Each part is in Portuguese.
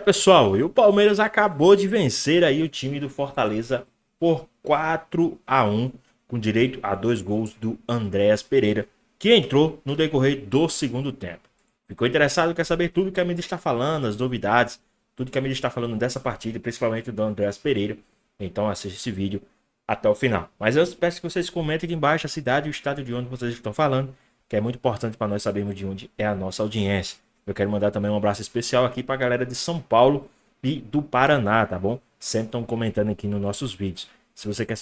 Pessoal, e o Palmeiras acabou de vencer aí o time do Fortaleza por 4-1, com direito a 2 gols do Andréas Pereira, que entrou no decorrer do segundo tempo. Ficou interessado, quer saber tudo que a mídia está falando, as novidades, tudo que a mídia está falando dessa partida, principalmente do Andréas Pereira. Então assista esse vídeo até o final. Mas eu peço que vocês comentem aqui embaixo a cidade e o estado de onde vocês estão falando, que é muito importante para nós sabermos de onde é a nossa audiência. Eu quero mandar também um abraço especial aqui para a galera de São Paulo e do Paraná, tá bom? Sempre estão comentando aqui nos nossos vídeos. Se você quer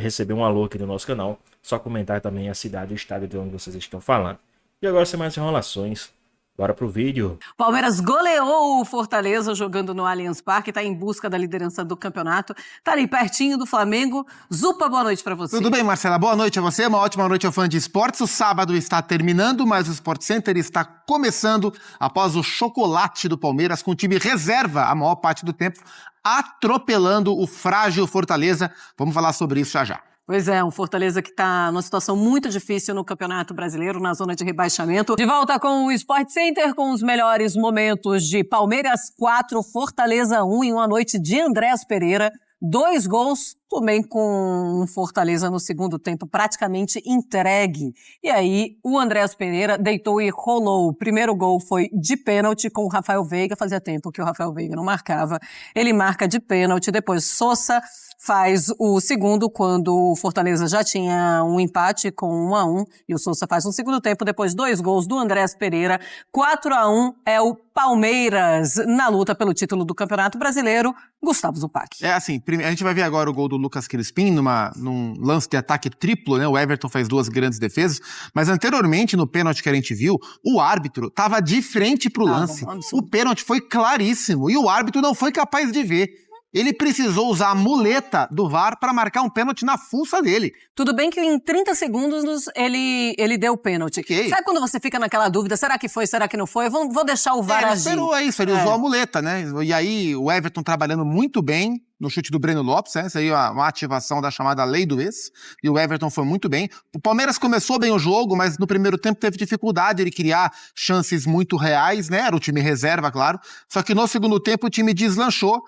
receber um alô aqui no nosso canal, só comentar também a cidade e o estado de onde vocês estão falando. E agora, sem mais enrolações, bora pro vídeo. Palmeiras goleou o Fortaleza jogando no Allianz Parque, tá em busca da liderança do campeonato, tá ali pertinho do Flamengo. Zupa, boa noite pra você. Tudo bem, Marcela? Boa noite a você, uma ótima noite ao fã de esportes. O sábado está terminando, mas o Sport Center está começando após o chocolate do Palmeiras com o time reserva a maior parte do tempo, atropelando o frágil Fortaleza. Vamos falar sobre isso já já. Pois é, um Fortaleza que está numa situação muito difícil no Campeonato Brasileiro, na zona de rebaixamento. De volta com o Sport Center, com os melhores momentos de Palmeiras 4, Fortaleza 1 em uma noite de Andréas Pereira. 2 gols, também com um Fortaleza no segundo tempo praticamente entregue. E aí, o Andréas Pereira deitou e rolou. O primeiro gol foi de pênalti com o Rafael Veiga. Fazia tempo que o Rafael Veiga não marcava. Ele marca de pênalti, depois Sosa faz o segundo quando o Fortaleza já tinha um empate com 1-1 e o Sosa faz um segundo tempo, depois 2 gols do Andréas Pereira. 4-1 é o Palmeiras na luta pelo título do Campeonato Brasileiro. Gustavo Zupac. É assim, a gente vai ver agora o gol do Lucas Crispim num lance de ataque triplo, né? O Everton faz 2 grandes defesas, mas anteriormente no pênalti que a gente viu, o árbitro estava de frente pro lance. O pênalti foi claríssimo e o árbitro não foi capaz de ver. Ele precisou usar a muleta do VAR para marcar um pênalti na fuça dele. Tudo bem que em 30 segundos ele deu o pênalti. Okay. Sabe quando você fica naquela dúvida, será que foi, será que não foi? Vou deixar o VAR agir. Ele esperou isso, ele usou a muleta, né? E aí o Everton trabalhando muito bem no chute do Breno Lopes, né? Isso aí é uma ativação da chamada lei do ex, e o Everton foi muito bem. O Palmeiras começou bem o jogo, mas no primeiro tempo teve dificuldade de criar chances muito reais, né? Era o time reserva, claro, só que no segundo tempo o time deslanchou.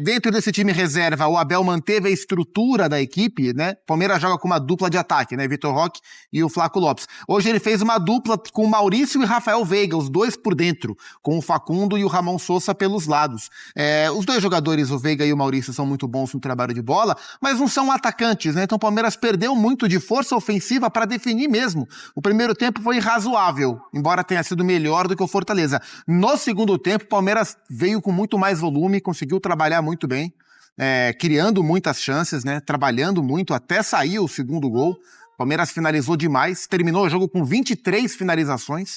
Dentro desse time reserva, o Abel manteve a estrutura da equipe, né? O Palmeiras joga com uma dupla de ataque, né? Vitor Roque e o Flaco Lopes. Hoje ele fez uma dupla com o Maurício e Rafael Veiga, os dois por dentro, com o Facundo e o Ramon Sosa pelos lados. Os dois jogadores, o Veiga e o Maurício, são muito bons no trabalho de bola, mas não são atacantes, né? Então o Palmeiras perdeu muito de força ofensiva para definir mesmo. O primeiro tempo foi razoável, embora tenha sido melhor do que o Fortaleza. No segundo tempo, o Palmeiras veio com muito mais volume, conseguiu trabalhar muito bem, criando muitas chances, né? Trabalhando muito até sair o segundo gol. O Palmeiras finalizou demais, terminou o jogo com 23 finalizações.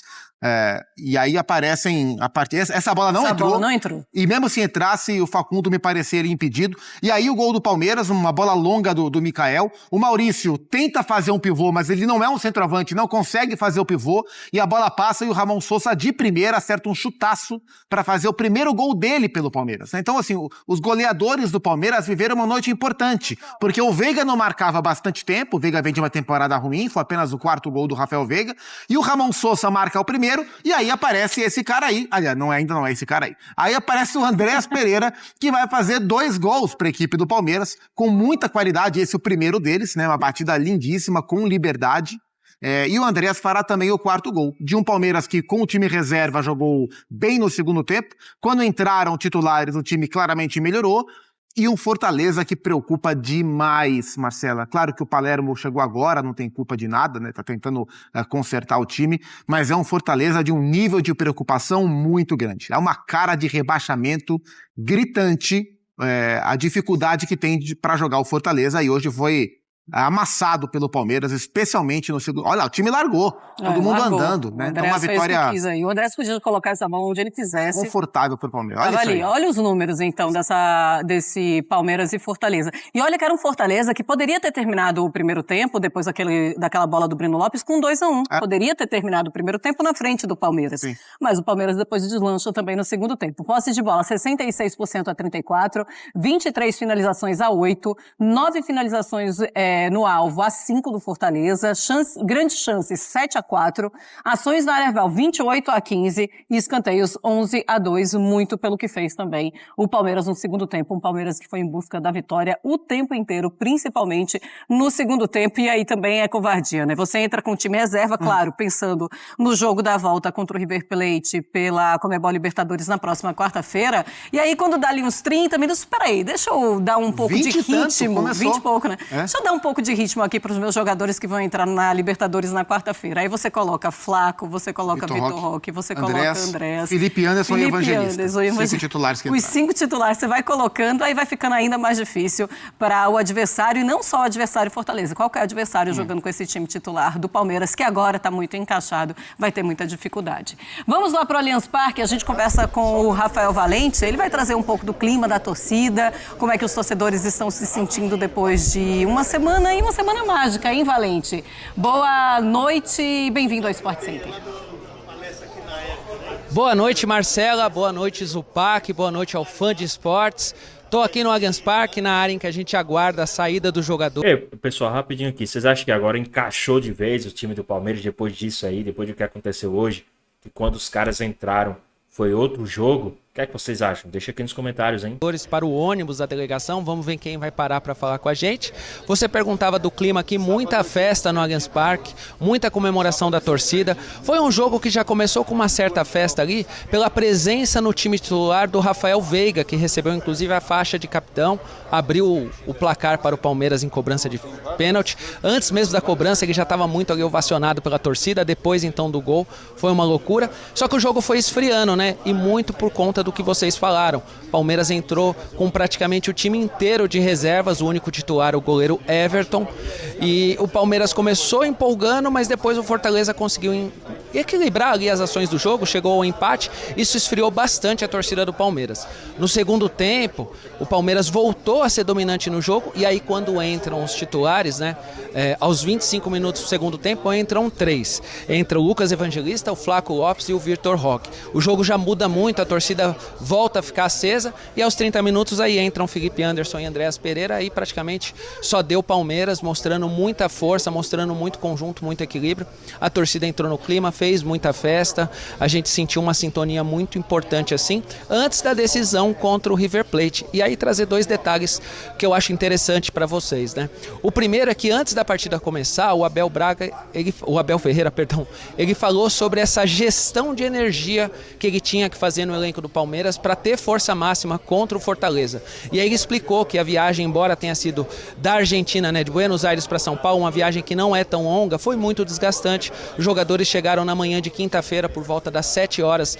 E aí aparecem a partir. Essa bola não entrou. Bola não entrou. E mesmo se entrasse, o Facundo me pareceria impedido. E aí o gol do Palmeiras, uma bola longa do Mikael. O Maurício tenta fazer um pivô, mas ele não é um centroavante, não consegue fazer o pivô. E a bola passa e o Ramon Sosa de primeira acerta um chutaço para fazer o primeiro gol dele pelo Palmeiras. Então, assim, os goleadores do Palmeiras viveram uma noite importante, porque o Veiga não marcava há bastante tempo. O Veiga vem de uma temporada ruim, foi apenas o 4º gol do Rafael Veiga. E o Ramon Sosa marca o primeiro. E aí aparece esse cara aí, aliás, ainda não é esse cara aí. Aí aparece o Andréas Pereira, que vai fazer 2 gols para a equipe do Palmeiras, com muita qualidade, esse é o primeiro deles, né? Uma batida lindíssima, com liberdade. E o Andréas fará também o 4º gol, de um Palmeiras que com o time reserva jogou bem no segundo tempo. Quando entraram titulares, o time claramente melhorou. E um Fortaleza que preocupa demais, Marcela. Claro que o Palermo chegou agora, não tem culpa de nada, né? Tá tentando consertar o time, mas é um Fortaleza de um nível de preocupação muito grande. É uma cara de rebaixamento gritante, a dificuldade que tem para jogar o Fortaleza, e hoje foi amassado pelo Palmeiras, especialmente no segundo. Olha, o time largou, todo mundo andando, né? Então uma vitória. O Andréas podia colocar essa mão onde ele quisesse. Confortável pro Palmeiras. Olha isso aí. Olha os números, então, desse Palmeiras e Fortaleza. E olha que era um Fortaleza que poderia ter terminado o primeiro tempo, depois daquela bola do Breno Lopes, com 2-1. Poderia ter terminado o primeiro tempo na frente do Palmeiras. Sim. Mas o Palmeiras depois deslanchou também no segundo tempo. Posse de bola, 66% a 34%, 23 finalizações a 8%, 9 finalizações no alvo a 5 do Fortaleza, grande chance 7-4, ações na área rival 28-15 e escanteios 11-2, muito pelo que fez também o Palmeiras no segundo tempo. Um Palmeiras que foi em busca da vitória o tempo inteiro, principalmente no segundo tempo, e aí também é covardia, né? Você entra com o time reserva, claro, pensando no jogo da volta contra o River Plate pela Conmebol Libertadores na próxima quarta-feira, e aí quando dá ali uns 30 minutos, peraí, deixa eu dar um pouco de ritmo, 20 e pouco, né? Deixa eu dar um pouco de ritmo aqui para os meus jogadores que vão entrar na Libertadores na quarta-feira. Aí você coloca Flaco, você coloca Vitor Roque, você coloca Andrés, Felipe Anderson e Evangelista. Os 5 titulares que entraram. Os 5 titulares você vai colocando, aí vai ficando ainda mais difícil para o adversário, e não só o adversário Fortaleza, qualquer adversário jogando com esse time titular do Palmeiras, que agora está muito encaixado, vai ter muita dificuldade. Vamos lá para o Allianz Parque, a gente conversa com o Rafael Valente, ele vai trazer um pouco do clima da torcida, como é que os torcedores estão se sentindo depois de uma semana mágica, hein, Valente? Boa noite e bem-vindo ao Sport Center. Boa noite, Marcela, boa noite, Zupac, boa noite ao fã de esportes. Estou aqui no Allianz Parque, na área em que a gente aguarda a saída do jogador. Pessoal, rapidinho aqui, vocês acham que agora encaixou de vez o time do Palmeiras depois disso aí, depois do que aconteceu hoje, que quando os caras entraram foi outro jogo? O que é que vocês acham? Deixa aqui nos comentários, hein? Para o ônibus da delegação, vamos ver quem vai parar para falar com a gente. Você perguntava do clima aqui, muita festa no Allianz Parque, muita comemoração da torcida. Foi um jogo que já começou com uma certa festa ali, pela presença no time titular do Rafael Veiga, que recebeu inclusive a faixa de capitão, abriu o placar para o Palmeiras em cobrança de pênalti. Antes mesmo da cobrança, ele já estava muito ali ovacionado pela torcida, depois então do gol, foi uma loucura. Só que o jogo foi esfriando, né? E muito por conta do que vocês falaram. Palmeiras entrou com praticamente o time inteiro de reservas, o único titular, o goleiro Everton, e o Palmeiras começou empolgando, mas depois o Fortaleza conseguiu equilibrar ali as ações do jogo, chegou ao empate, isso esfriou bastante a torcida do Palmeiras. No segundo tempo, o Palmeiras voltou a ser dominante no jogo, e aí quando entram os titulares, né, aos 25 minutos do segundo tempo, entram 3. Entra o Lucas Evangelista, o Flaco Lopes e o Vitor Roque. O jogo já muda muito, a torcida volta a ficar acesa, e aos 30 minutos aí entram Felipe Anderson e Andréas Pereira, aí praticamente só deu Palmeiras, mostrando muita força, mostrando muito conjunto, muito equilíbrio. A torcida entrou no clima, fez muita festa, a gente sentiu uma sintonia muito importante assim, antes da decisão contra o River Plate. E aí trazer 2 detalhes que eu acho interessante para vocês, né? O primeiro é que antes da partida começar, o Abel Ferreira, ele falou sobre essa gestão de energia que ele tinha que fazer no elenco do Palmeiras para ter força máxima contra o Fortaleza. E aí ele explicou que a viagem, embora tenha sido da Argentina, né, de Buenos Aires para São Paulo, uma viagem que não é tão longa, foi muito desgastante. Os jogadores chegaram na manhã de quinta-feira por volta das 7 horas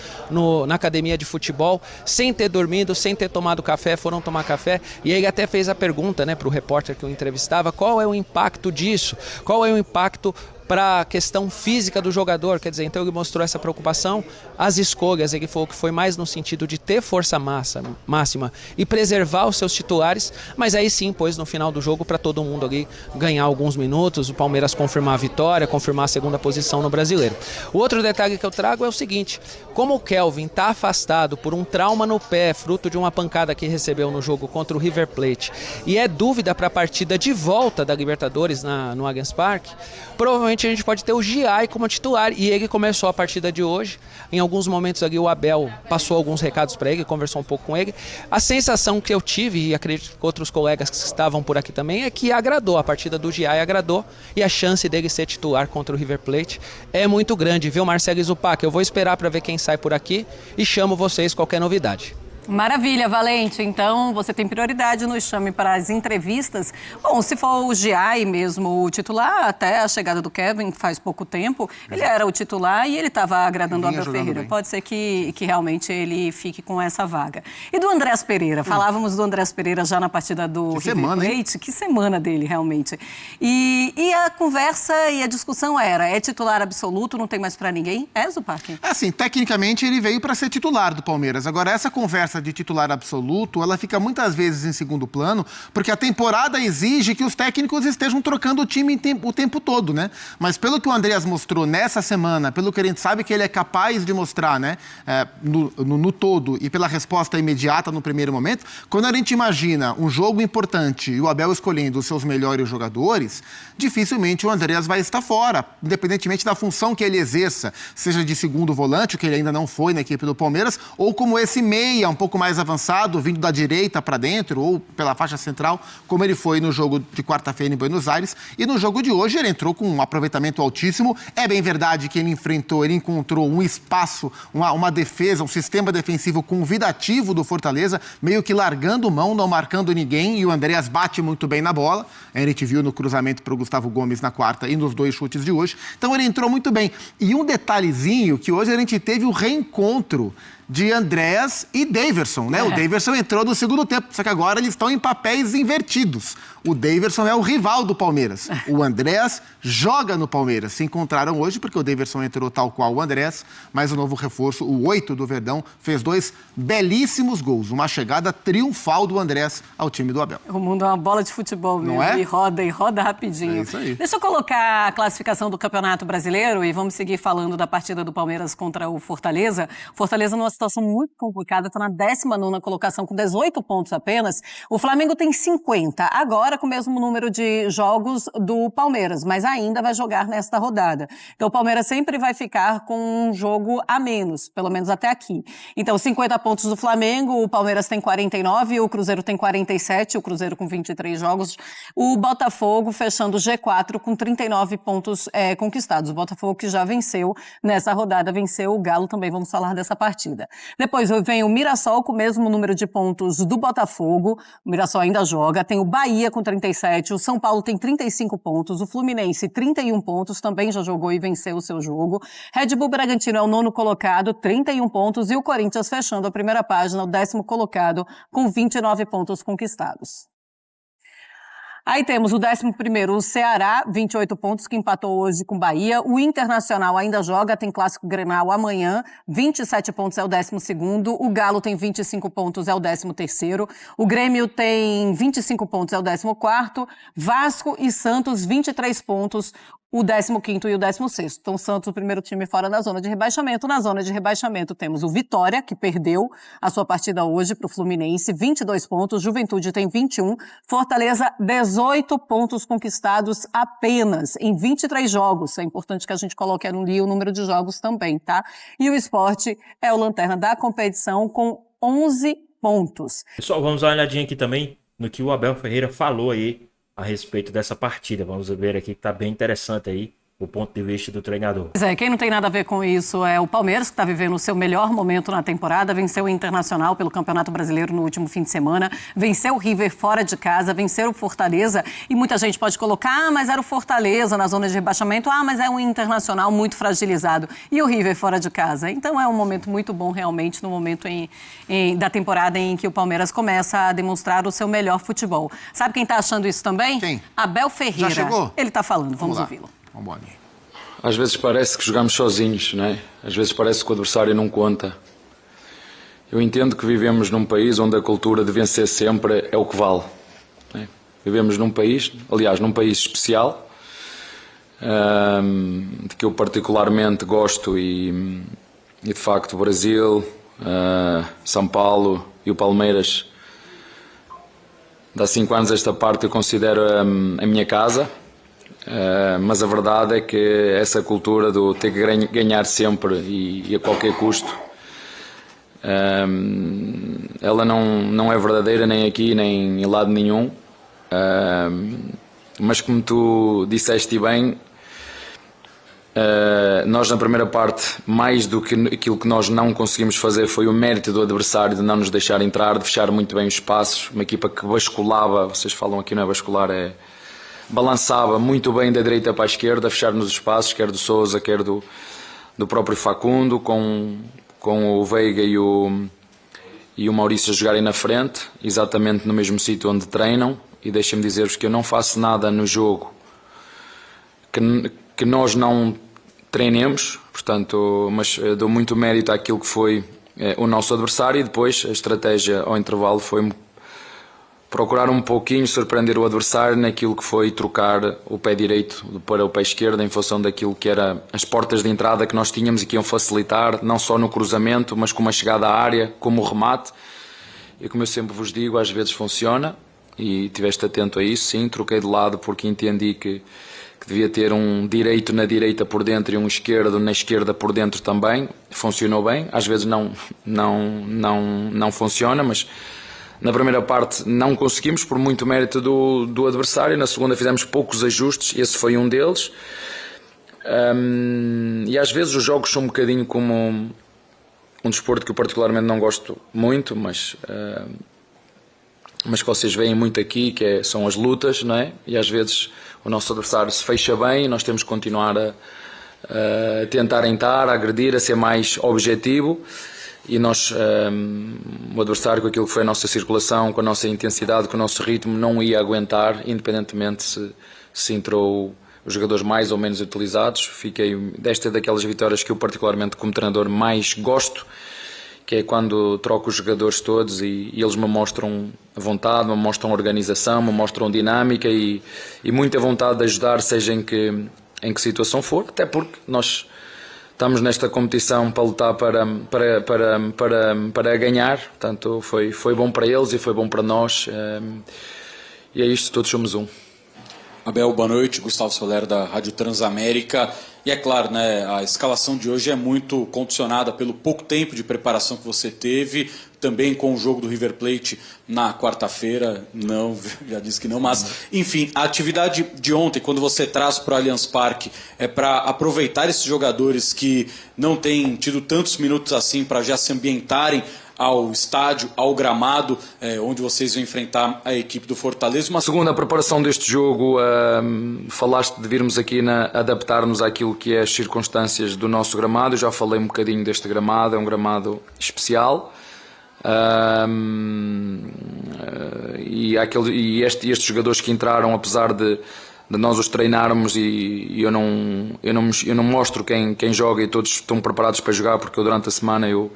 na academia de futebol, sem ter dormido, sem ter tomado café, foram tomar café, e ele até fez a pergunta, né, para o repórter que eu entrevistava, qual é o impacto disso? Qual é o impacto para a questão física do jogador? Quer dizer, então ele mostrou essa preocupação, as escolhas, ele falou que foi mais no sentido de ter força máxima e preservar os seus titulares, mas aí sim pôs no final do jogo para todo mundo ali ganhar alguns minutos, o Palmeiras confirmar a vitória, confirmar a segunda posição no Brasileiro. O outro detalhe que eu trago é o seguinte, como o Kelvin está afastado por um trauma no pé, fruto de uma pancada que recebeu no jogo contra o River Plate, e é dúvida para a partida de volta da Libertadores no Allianz Parque, provavelmente a gente pode ter o Giai como titular, e ele começou a partida de hoje. Em alguns momentos ali o Abel passou alguns recados para ele, conversou um pouco com ele. A sensação que eu tive, e acredito que outros colegas que estavam por aqui também, é que agradou, a partida do Giai agradou, e a chance dele ser titular contra o River Plate é muito grande, viu, Marcelo e Zupac? Eu vou esperar para ver quem sai por aqui e chamo vocês qualquer novidade. Maravilha, Valente. Então, você tem prioridade no Chame para as entrevistas. Bom, se for o Giai mesmo o titular, até a chegada do Kevin faz pouco tempo, ele era o titular e ele estava agradando o Abel Ferreira. Bem. Pode ser que realmente ele fique com essa vaga. E do Andréas Pereira? Falávamos do Andréas Pereira já na partida do River Plate. Que semana dele, realmente. E a conversa e a discussão é titular absoluto, não tem mais para ninguém? É, Zupac? Assim, tecnicamente ele veio para ser titular do Palmeiras. Agora, essa conversa essa de titular absoluto, ela fica muitas vezes em segundo plano, porque a temporada exige que os técnicos estejam trocando o time o tempo todo, né? Mas pelo que o Andreas mostrou nessa semana, pelo que a gente sabe que ele é capaz de mostrar, né, no todo, e pela resposta imediata no primeiro momento, quando a gente imagina um jogo importante e o Abel escolhendo os seus melhores jogadores, dificilmente o Andreas vai estar fora, independentemente da função que ele exerça, seja de segundo volante, o que ele ainda não foi na equipe do Palmeiras, ou como esse meia um pouco mais avançado, vindo da direita para dentro, ou pela faixa central, como ele foi no jogo de quarta-feira em Buenos Aires. E no jogo de hoje ele entrou com um aproveitamento altíssimo. É bem verdade que ele encontrou um espaço, uma defesa, um sistema defensivo convidativo do Fortaleza, meio que largando mão, não marcando ninguém, e o Andreas bate muito bem na bola. A gente viu no cruzamento para o Gustavo Gomes na quarta e nos 2 chutes de hoje. Então ele entrou muito bem. E um detalhezinho, que hoje a gente teve o reencontro de Andreas e Daverson, né? O Daverson entrou no segundo tempo, só que agora eles estão em papéis invertidos. O Daverson é o rival do Palmeiras. O Andreas joga no Palmeiras. Se encontraram hoje porque o Daverson entrou tal qual o Andreas, mas o novo reforço, o 8 do Verdão, fez 2 belíssimos gols. Uma chegada triunfal do Andreas ao time do Abel. O mundo é uma bola de futebol mesmo. Não é? E roda rapidinho. É isso aí. Deixa eu colocar a classificação do Campeonato Brasileiro e vamos seguir falando da partida do Palmeiras contra o Fortaleza. Fortaleza numa situação muito complicada, está na 19ª colocação com 18 pontos apenas. O Flamengo tem 50, agora com o mesmo número de jogos do Palmeiras, mas ainda vai jogar nesta rodada. Então o Palmeiras sempre vai ficar com um jogo a menos, pelo menos até aqui. Então 50 pontos do Flamengo, o Palmeiras tem 49, o Cruzeiro tem 47, o Cruzeiro com 23 jogos, o Botafogo fechando o G4 com 39 pontos conquistados. O Botafogo que já venceu nessa rodada, venceu o Galo, também vamos falar dessa partida. Depois vem o Mirassol com o mesmo número de pontos do Botafogo, o Mirassol ainda joga, tem o Bahia com 37, o São Paulo tem 35 pontos, o Fluminense 31 pontos, também já jogou e venceu o seu jogo. Red Bull Bragantino é o 9º colocado, 31 pontos, e o Corinthians fechando a primeira página, o 10º colocado, com 29 pontos conquistados. Aí temos o 11º, o Ceará, 28 pontos, que empatou hoje com o Bahia. O Internacional ainda joga, tem Clássico Grenal amanhã, 27 pontos é o 12º. O Galo tem 25 pontos, é o 13º. O Grêmio tem 25 pontos, é o 14º. Vasco e Santos, 23 pontos, o 15º e o 16º. Então, o Santos, o primeiro time fora da zona de rebaixamento. Na zona de rebaixamento temos o Vitória, que perdeu a sua partida hoje para o Fluminense, 22 pontos. Juventude tem 21. Fortaleza, 18 pontos conquistados apenas em 23 jogos. É importante que a gente coloque ali o número de jogos também, tá? E o Sport é o lanterna da competição com 11 pontos. Pessoal, vamos dar uma olhadinha aqui também no que o Abel Ferreira falou aí a respeito dessa partida. Vamos ver aqui que tá bem interessante aí o ponto de vista do treinador. Pois é, quem não tem nada a ver com isso é o Palmeiras, que está vivendo o seu melhor momento na temporada, venceu o Internacional pelo Campeonato Brasileiro no último fim de semana, venceu o River fora de casa, venceu o Fortaleza, e muita gente pode colocar, mas era o Fortaleza na zona de rebaixamento, mas é um Internacional muito fragilizado, e o River fora de casa. Então é um momento muito bom realmente, no momento da temporada em que o Palmeiras começa a demonstrar o seu melhor futebol. Sabe quem está achando isso também? Quem? Abel Ferreira. Já chegou? Ele está falando, vamos ouvi-lo. Vamos embora. Às vezes parece que jogamos sozinhos, não é? Às vezes parece que o adversário não conta. Eu entendo que vivemos num país onde a cultura de vencer sempre é o que vale. Não é? Vivemos num país, aliás, num país especial, de que eu particularmente gosto e de facto o Brasil, São Paulo e o Palmeiras, de há 5 anos esta parte eu considero a minha casa. Mas a verdade é que essa cultura do ter que ganhar sempre e a qualquer custo, ela não é verdadeira nem aqui nem em lado nenhum. Mas como tu disseste bem, nós na primeira parte, mais do que aquilo que nós não conseguimos fazer, foi o mérito do adversário de não nos deixar entrar, de fechar muito bem os espaços. Uma equipa que basculava, vocês falam aqui não é bascular, balançava muito bem da direita para a esquerda, a fechar nos espaços, quer do Sousa, quer do próprio Facundo, com o Veiga e o Maurício a jogarem na frente, exatamente no mesmo sítio onde treinam. E deixem-me dizer-vos que eu não faço nada no jogo que nós não treinemos, portanto, mas dou muito mérito àquilo que foi o nosso adversário, e depois a estratégia ao intervalo foi procurar um pouquinho surpreender o adversário naquilo que foi trocar o pé direito para o pé esquerdo em função daquilo que era as portas de entrada que nós tínhamos e que iam facilitar, não só no cruzamento, mas como a chegada à área, como o remate. E como eu sempre vos digo, às vezes funciona, e estiveste atento a isso. Sim, troquei de lado porque entendi que devia ter um direito na direita por dentro e um esquerdo na esquerda por dentro também. Funcionou bem, às vezes não funciona, mas na primeira parte não conseguimos por muito mérito do adversário. Na segunda fizemos poucos ajustes, esse foi um deles. E às vezes os jogos são um bocadinho como um desporto que eu particularmente não gosto muito, mas que vocês veem muito aqui, são as lutas, não é? E às vezes o nosso adversário se fecha bem e nós temos que continuar a tentar entrar, a agredir, a ser mais objetivo. E nós, o adversário, com aquilo que foi a nossa circulação, com a nossa intensidade, com o nosso ritmo, não ia aguentar, independentemente se entrou os jogadores mais ou menos utilizados. Desta é daquelas vitórias que eu particularmente como treinador mais gosto, que é quando troco os jogadores todos e eles me mostram vontade, me mostram organização, me mostram dinâmica e muita vontade de ajudar, seja em que situação for, até porque nós estamos nesta competição para lutar para ganhar. Portanto, foi bom para eles e foi bom para nós, e é isto, todos somos um. Abel, boa noite. Gustavo Soler, da Rádio Transamérica. E é claro, né, a escalação de hoje é muito condicionada pelo pouco tempo de preparação que você teve, também com o jogo do River Plate na quarta-feira. Não, já disse que não, mas enfim, a atividade de ontem, quando você traz para o Allianz Parque, é para aproveitar esses jogadores que não têm tido tantos minutos assim para já se ambientarem ao estádio, ao gramado, onde vocês vão enfrentar a equipe do Fortaleza. Segundo a preparação deste jogo, falaste de virmos aqui adaptar-nos àquilo que é as circunstâncias do nosso gramado. Eu já falei um bocadinho deste gramado, é um gramado especial. Estes jogadores que entraram, apesar de nós os treinarmos e eu não mostro quem joga e todos estão preparados para jogar, porque eu durante a semana eu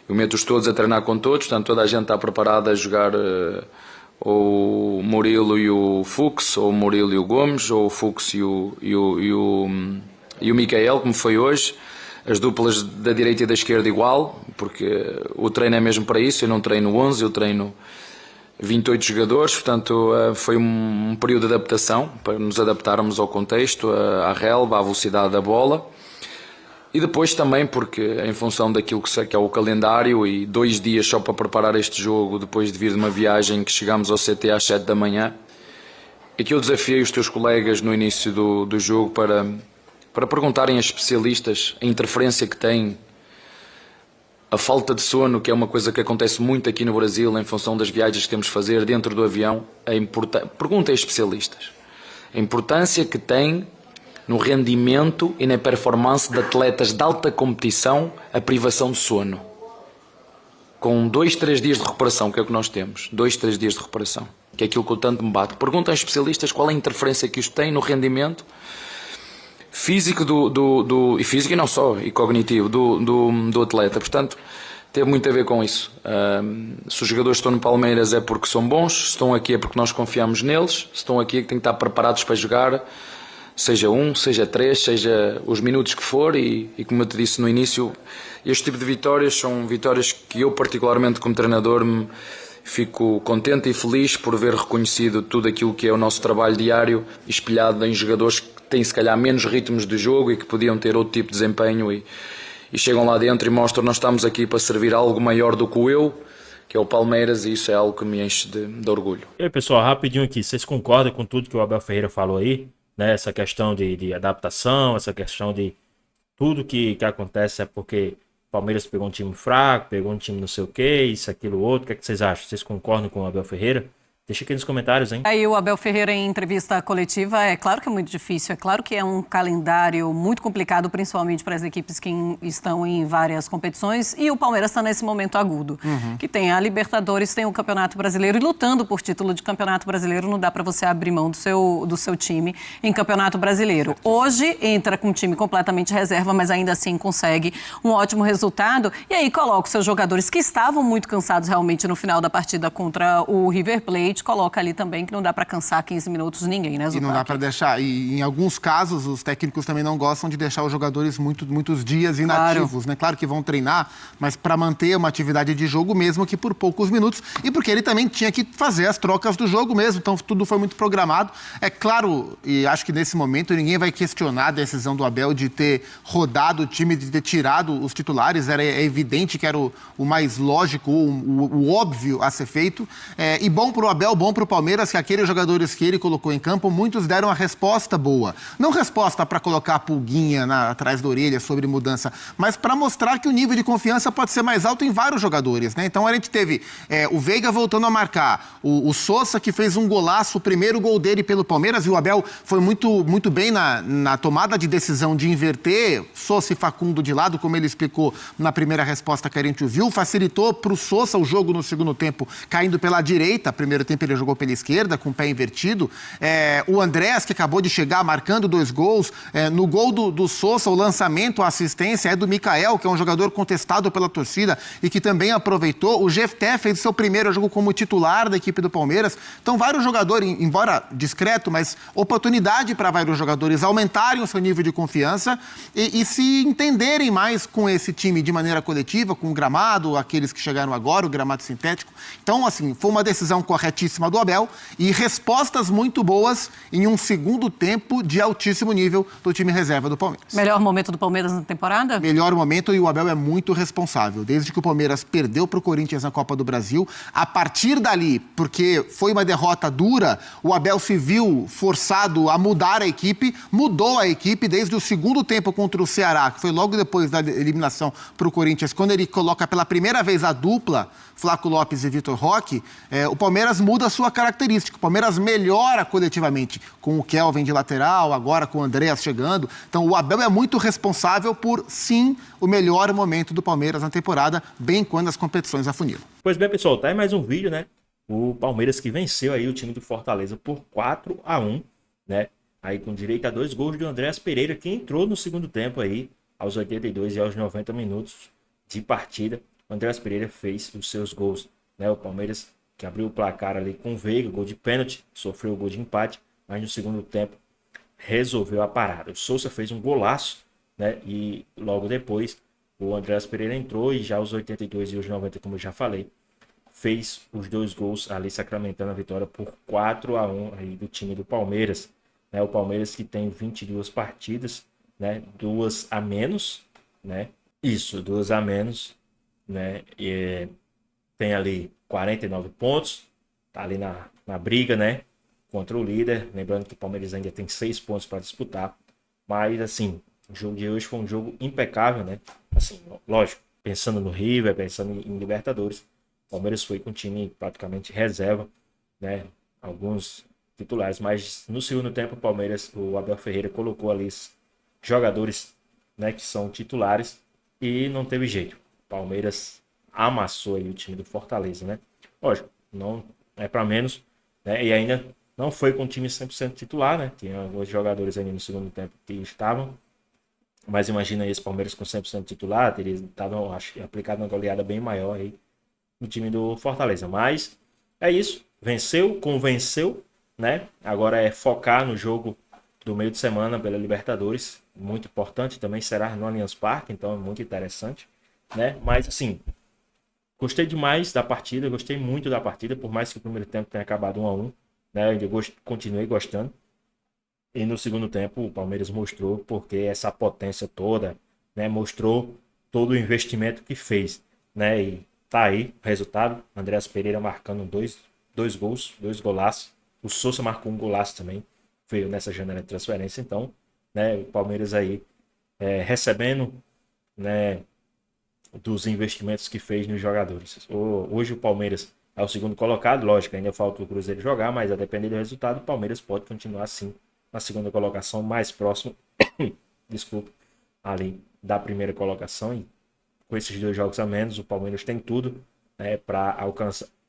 meto-os todos a treinar com todos, portanto toda a gente está preparada a jogar ou o Murilo e o Fux, ou o Murilo e o Gomes, ou o Fux e o Micael, como foi hoje. As duplas da direita e da esquerda igual, porque o treino é mesmo para isso. Eu não treino 11, eu treino 28 jogadores, portanto foi um período de adaptação, para nos adaptarmos ao contexto, à relva, à velocidade da bola. E depois também porque, em função daquilo que é o calendário, e 2 dias só para preparar este jogo, depois de vir de uma viagem que chegámos ao CT às 7 da manhã, é que eu desafiei os teus colegas no início do jogo para perguntarem a especialistas a interferência que tem a falta de sono, que é uma coisa que acontece muito aqui no Brasil, em função das viagens que temos de fazer dentro do avião. Perguntem a especialistas a importância que tem no rendimento e na performance de atletas de alta competição a privação de sono. Com 2-3 dias de recuperação, que é o que nós temos, 2-3 dias de recuperação, que é aquilo que eu tanto me bato. Perguntem aos especialistas qual é a interferência que isto tem no rendimento físico e físico e não só, e cognitivo do atleta. Portanto, teve muito a ver com isso. Se os jogadores estão no Palmeiras é porque são bons, se estão aqui é porque nós confiamos neles, se estão aqui é que têm que estar preparados para jogar, seja 1, seja 3, seja os minutos que for, e como eu te disse no início, este tipo de vitórias são vitórias que eu particularmente como treinador fico contente e feliz por ver reconhecido tudo aquilo que é o nosso trabalho diário, espelhado em jogadores que têm se calhar menos ritmos de jogo e que podiam ter outro tipo de desempenho, e chegam lá dentro e mostram que nós estamos aqui para servir algo maior do que o eu, que é o Palmeiras, e isso é algo que me enche de orgulho. E aí, pessoal, rapidinho aqui, vocês concordam com tudo que o Abel Ferreira falou aí? Né? Essa questão de adaptação, essa questão de tudo que acontece é porque o Palmeiras pegou um time fraco, pegou um time não sei o que, isso, aquilo, outro. O que é que vocês acham? Vocês concordam com o Abel Ferreira? Deixa aqui nos comentários, hein? Aí o Abel Ferreira em entrevista coletiva, é claro que é muito difícil, é claro que é um calendário muito complicado, principalmente para as equipes que estão em várias competições, e o Palmeiras está nesse momento agudo, que tem a Libertadores, tem o Campeonato Brasileiro, e lutando por título de Campeonato Brasileiro, não dá para você abrir mão do seu time em Campeonato Brasileiro. Hoje entra com um time completamente reserva, mas ainda assim consegue um ótimo resultado, e aí coloca os seus jogadores que estavam muito cansados realmente no final da partida contra o River Plate, coloca ali também que não dá para cansar 15 minutos ninguém, né, Zupac? E não dá para deixar. E em alguns casos, os técnicos também não gostam de deixar os jogadores muitos dias inativos, né? Claro que vão treinar, mas para manter uma atividade de jogo mesmo que por poucos minutos. E porque ele também tinha que fazer as trocas do jogo mesmo. Então tudo foi muito programado. É claro, e acho que nesse momento ninguém vai questionar a decisão do Abel de ter rodado o time, de ter tirado os titulares. É evidente que era o mais lógico, o óbvio a ser feito. E bom para o Abel, bom para o Palmeiras, que aqueles jogadores que ele colocou em campo, muitos deram a resposta boa. Não resposta para colocar a pulguinha atrás da orelha sobre mudança, mas para mostrar que o nível de confiança pode ser mais alto em vários jogadores, né? Então a gente teve o Veiga voltando a marcar, o Sousa que fez um golaço, o primeiro gol dele pelo Palmeiras, e o Abel foi muito bem na tomada de decisão de inverter Sousa e Facundo de lado, como ele explicou na primeira resposta que a gente ouviu, facilitou para o Sousa o jogo no segundo tempo, caindo pela direita. Primeiro tempo ele jogou pela esquerda, com o pé invertido. O Andrés, que acabou de chegar, marcando 2 gols. No gol do Sousa, o lançamento, a assistência é do Mikael, que é um jogador contestado pela torcida e que também aproveitou. O Jefté fez seu primeiro jogo como titular da equipe do Palmeiras. Então, vários jogadores, embora discreto, mas oportunidade para vários jogadores aumentarem o seu nível de confiança e se entenderem mais com esse time de maneira coletiva, com o gramado, aqueles que chegaram agora, o gramado sintético. Então, assim, foi uma decisão corretíssima do Abel e respostas muito boas em um segundo tempo de altíssimo nível do time reserva do Palmeiras. Melhor momento do Palmeiras na temporada? Melhor momento, e o Abel é muito responsável. Desde que o Palmeiras perdeu para o Corinthians na Copa do Brasil, a partir dali, porque foi uma derrota dura, o Abel se viu forçado a mudar a equipe, mudou a equipe desde o segundo tempo contra o Ceará, que foi logo depois da eliminação para o Corinthians, quando ele coloca pela primeira vez a dupla Flaco Lopes e Vitor Roque, o Palmeiras muda a sua característica. O Palmeiras melhora coletivamente, com o Kelvin de lateral, agora com o Andreas chegando. Então o Abel é muito responsável por, sim, o melhor momento do Palmeiras na temporada, bem quando as competições afunilam. Pois bem, pessoal, tá aí mais um vídeo, né? O Palmeiras que venceu aí o time do Fortaleza por 4-1, né? Aí com direito a 2 gols do Andreas Pereira, que entrou no segundo tempo aí, aos 82 e aos 90 minutos de partida. O Andreas Pereira fez os seus gols, né? O Palmeiras que abriu o placar ali com o Veiga, gol de pênalti, sofreu o gol de empate, mas no segundo tempo resolveu a parada. O Sousa fez um golaço, né? E logo depois o Andreas Pereira entrou e já aos 82 e os 90, como eu já falei, fez os 2 gols ali, sacramentando a vitória por 4-1 aí do time do Palmeiras, né? O Palmeiras que tem 22 partidas, né? 2 a menos, né? Isso, 2 a menos, né? E tem ali 49 pontos, tá ali na briga, né? Contra o líder. Lembrando que o Palmeiras ainda tem 6 pontos para disputar. Mas, assim, o jogo de hoje foi um jogo impecável, né? Assim, lógico, pensando no River, pensando em Libertadores, o Palmeiras foi com o time praticamente reserva, né? Alguns titulares, mas no segundo tempo o Abel Ferreira colocou ali jogadores, né, que são titulares e não teve jeito. O Palmeiras amassou aí o time do Fortaleza, né? Lógico, não é para menos, né? E ainda não foi com o time 100% titular, né? Tinha alguns jogadores aí no segundo tempo que estavam, mas imagina esse Palmeiras com 100% titular, teria estado, acho, aplicado uma goleada bem maior aí no time do Fortaleza. Mas é isso, venceu, convenceu, né? Agora é focar no jogo do meio de semana pela Libertadores, muito importante, também será no Allianz Parque, então é muito interessante, né? Mas assim, gostei demais da partida, gostei muito da partida, por mais que o primeiro tempo tenha acabado 1-1, né? Eu continuei gostando. E no segundo tempo o Palmeiras mostrou porque essa potência toda, né? Mostrou todo o investimento que fez, né? E tá aí o resultado, Andreas Pereira marcando dois gols, 2 golaços. O Sousa marcou um golaço também, veio nessa janela de transferência. Então, né, o Palmeiras aí recebendo, né, dos investimentos que fez nos jogadores. Hoje o Palmeiras é o segundo colocado. Lógico, ainda falta o Cruzeiro jogar, mas a depender do resultado, o Palmeiras pode continuar assim na segunda colocação, mais próximo, desculpa, ali da primeira colocação. E com esses 2 jogos a menos, o Palmeiras tem tudo, né, para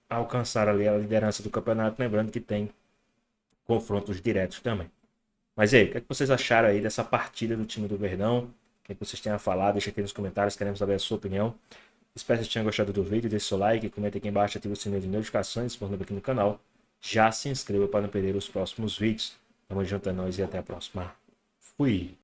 alcançar ali a liderança do campeonato, lembrando que tem confrontos diretos também. Mas aí, o que é que vocês acharam aí dessa partida do time do Verdão? O que é que vocês têm a falar? Deixa aqui nos comentários, queremos saber a sua opinião. Espero que vocês tenham gostado do vídeo, deixe seu like, comenta aqui embaixo, ative o sininho de notificações, se for novo aqui no canal. Já se inscreva para não perder os próximos vídeos. Tamo junto, é nóis e até a próxima. Fui!